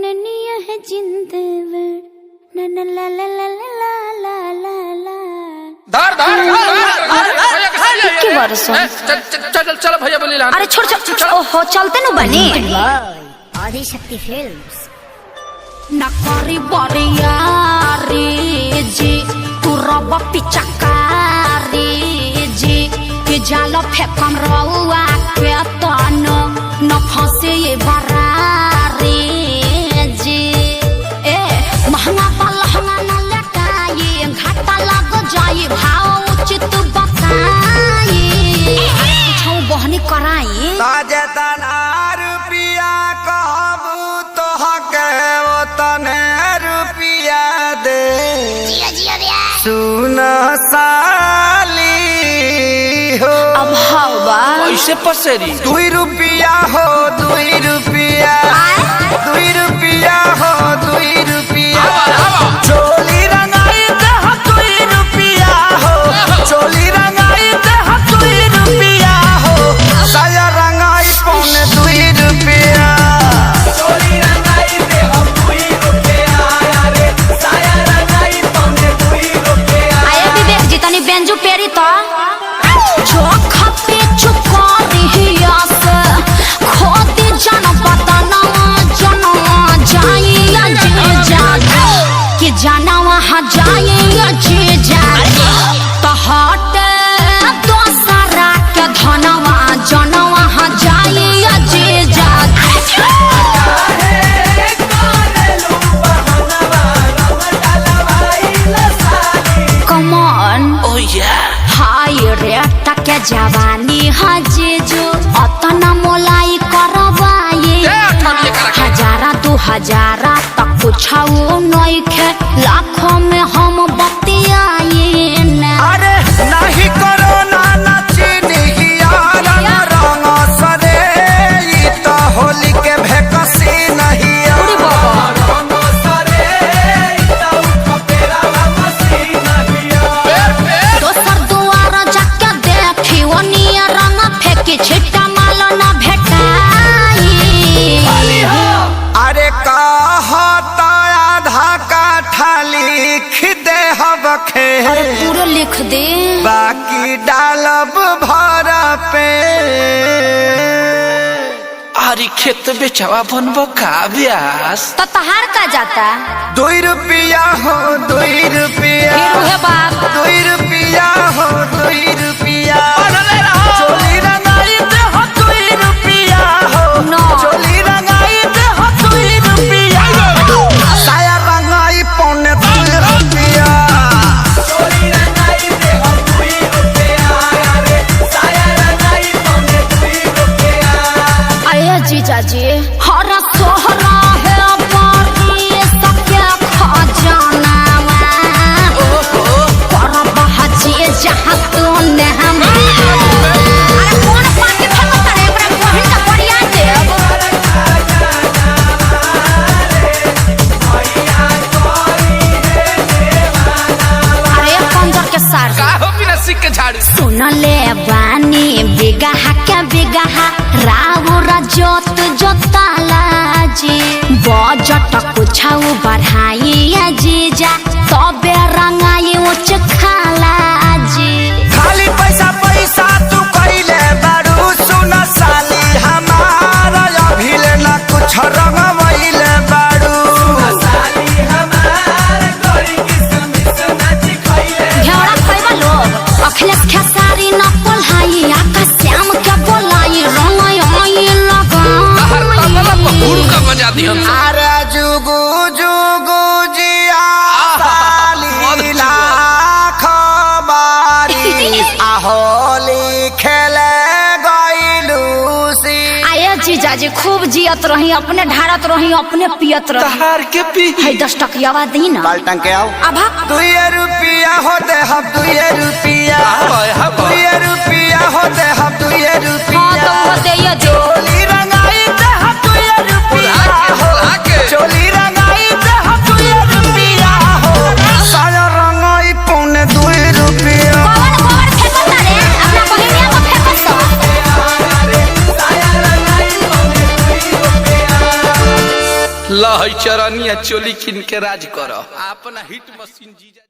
ननिया है जिंदवर नन ला ला ला ला ला ला ला धार धार के बरसों चल चल भैया बोली अरे छोड़ छोड़ ओहो चलते नु बनी आदि शक्ति फिल्म्स नकारी बरिया रे जी तू रब पिचकारी जी के जाल फेकम रउआ के तन न फंसे ये बरारी जी ए महंगा पलहंगा न लटाई घाटा लग जाए भाव उचित बताई छौ बहनी कराई ताजे तनार रुपिया कहबू तो हके वो तने रुपिया दे सुन साली हो अब हवा कैसे पसेरी 2 रुपिया हो 2 रुपिया 2 रुपिया हो 2 रुपिया चोली रंगाई दे 2 रुपिया हो चोली रंगाई दे 2 रुपिया हो साया रंगाई पौने 2 रुपिया चोली रंगाई दे 2 रुपिया रे साया रंगाई पौने 2 रुपिया आए विवेक जी तनी बेंजू पेरी तो जो खपे चुकारी हियास खोदे जन पतना जन जाइया जे जागे कि जाना वहाँ जाइया जे जागे तो हट दोसरा के धनवा जन वहाँ जाइया जे जागे Come on ओ या हाय रे टके जवानी हजे जो अतना मोलाई करवाए हजारा 2000 तक कुछाओ नइखे लाखों में हम बतियाए ना अरे नहीं करो ना नचनी यार रंग सरे ई तो होली के भेकसी नहीं रंग सरे ई तो कपेरा मसी नहीं दोसर दुआर जाके देखी ओनिया रंग फेंकी छिट्टा माल न भेटाई अरे कहता आधा काठा लिख दे हबखे अरे पूरे लिख दे बाकी डालब भर पे आरी खेत बेचवा बनबो का ब्यास तो तहार का जाता 2 रुपिया हो 2 रुपिया फिर उहे बाप 2 रुपिया हो 2 रुपिया चोली रंगाई दे हो 2 रुपिया हो No. चोली रंगाई दे हो 2 रुपिया साया रंगाई पौने 2 रुपिया चोली रंगाई दे हो 2 रुपिया रे साया रंगाई पौने 2 रुपिया आया जीजा जी हर सोहरा है बारी सके खजाना पर बहजी जहाँ तू ने हम अरे कौन पाके फेंकता रे एकरा बहिन का बढ़िया देव अरे कंजर के सार का हो बिना सिक के झाड़ू सुन ले बानी बिगहा के बिगहा राउर जोत जोताला जी बजट कुछाऊ बढ़ाई जीजा तबे रंगाई उच खाला जी खाली पैसा पैसा तू कइले बारू सुन साली हमारा अभिले ना कुछ रंगवइले बारू साली हमार गोरी किसमिस नाच खइले घेरा खइबा लोग अखिलेश खेसारी न पोल्हाई आकाश श्याम के बोलाई रंगाई आई लगा हर तबला पहुड़ का बजा दिहन अरे जुगु जुगु जिया साली लाख बारी आहोली खेले गइलू सी आये जीजा जी खूब जियत रही अपने ढारत रही अपने पियत रही तहार के पी है 10 टकियावा दी ना बाल्टन के आओ अब 2 रुपिया होते हम 2 रुपिया हवा 2 रुपिया होते हम 2 हाँ तो रुपिया वो दे दो चोली रंगाई दे हम 2 रुपिया हो चोली रंगाई दे हम 2 रुपिया हो साया रंगाई पौने 2 रुपिया गोबर गोबर फेंकता रे अपना बहिनिया को फेंकत लहई चरनिया चोली किन के राज कर अपना हिट मशीन जीजा।